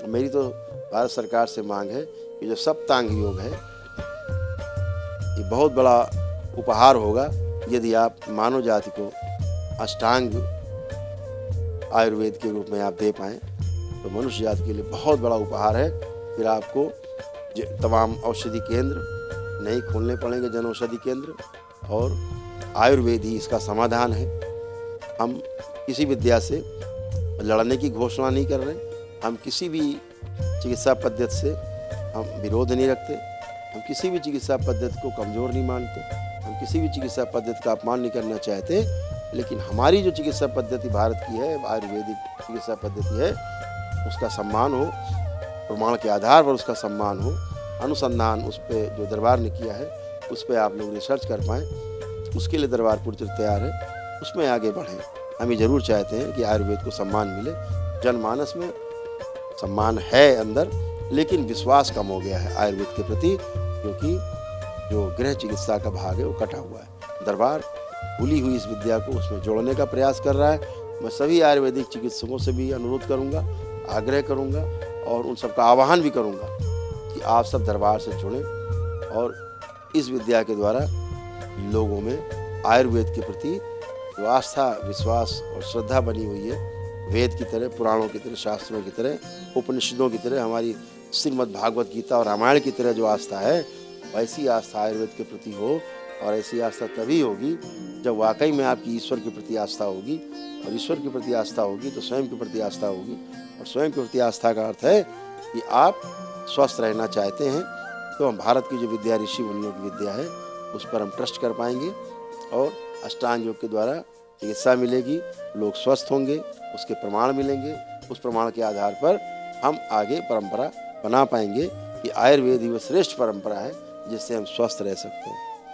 मेरी तो भारत सरकार से मांग है कि जो सप्तांग योग है, ये बहुत बड़ा उपहार होगा यदि आप मानव जाति को अष्टांग आयुर्वेद के रूप में आप दे पाएँ, तो मनुष्य जाति के लिए बहुत बड़ा उपहार है। फिर आपको तमाम औषधि केंद्र नहीं खोलने पड़ेंगे, जन औषधि केंद्र, और आयुर्वेद ही इसका समाधान है। हम किसी विद्या से लड़ने की घोषणा नहीं कर रहे, हम किसी भी चिकित्सा पद्धति से हम विरोध नहीं रखते, हम किसी भी चिकित्सा पद्धति को कमज़ोर नहीं मानते, हम किसी भी चिकित्सा पद्धति का अपमान नहीं करना चाहते, लेकिन हमारी जो चिकित्सा पद्धति भारत की है, आयुर्वेदिक चिकित्सा पद्धति है, उसका सम्मान हो, प्रमाण के आधार पर उसका सम्मान हो, अनुसंधान उस पर जो दरबार ने किया है उस पर आप लोग रिसर्च कर पाएँ, उसके लिए दरबार पूरी तरह तैयार है, उसमें आगे बढ़ें। हम ये ज़रूर चाहते हैं कि आयुर्वेद को सम्मान मिले। जनमानस में सम्मान है अंदर, लेकिन विश्वास कम हो गया है आयुर्वेद के प्रति, क्योंकि जो गृह चिकित्सा का भाग है वो कटा हुआ है। दरबार भूली हुई इस विद्या को उसमें जोड़ने का प्रयास कर रहा है। मैं सभी आयुर्वेदिक चिकित्सकों से भी अनुरोध करूँगा, आग्रह करूँगा और उन सबका आह्वान भी करूँगा कि आप सब दरबार से जुड़ें और इस विद्या के द्वारा लोगों में आयुर्वेद के प्रति जो आस्था, विश्वास और श्रद्धा बनी हुई है, वेद की तरह, पुराणों की तरह, शास्त्रों की तरह, उपनिषदों की तरह, हमारी श्रीमद् भागवत गीता और रामायण की तरह जो आस्था है, वैसी आस्था आयुर्वेद के प्रति हो। और ऐसी आस्था तभी होगी जब वाकई में आपकी ईश्वर के प्रति आस्था होगी, और ईश्वर के प्रति आस्था होगी तो स्वयं के प्रति आस्था होगी, और स्वयं के प्रति आस्था का अर्थ है कि आप स्वस्थ रहना चाहते हैं, तो हम भारत की जो विद्या ऋषि मुनियों की विद्या है उस पर हम ट्रस्ट कर पाएंगे, और अष्टांग योग के द्वारा चिकित्सा मिलेगी, लोग स्वस्थ होंगे, उसके प्रमाण मिलेंगे, उस प्रमाण के आधार पर हम आगे परंपरा बना पाएंगे कि आयुर्वेद ही वो श्रेष्ठ परंपरा है जिससे हम स्वस्थ रह सकते हैं।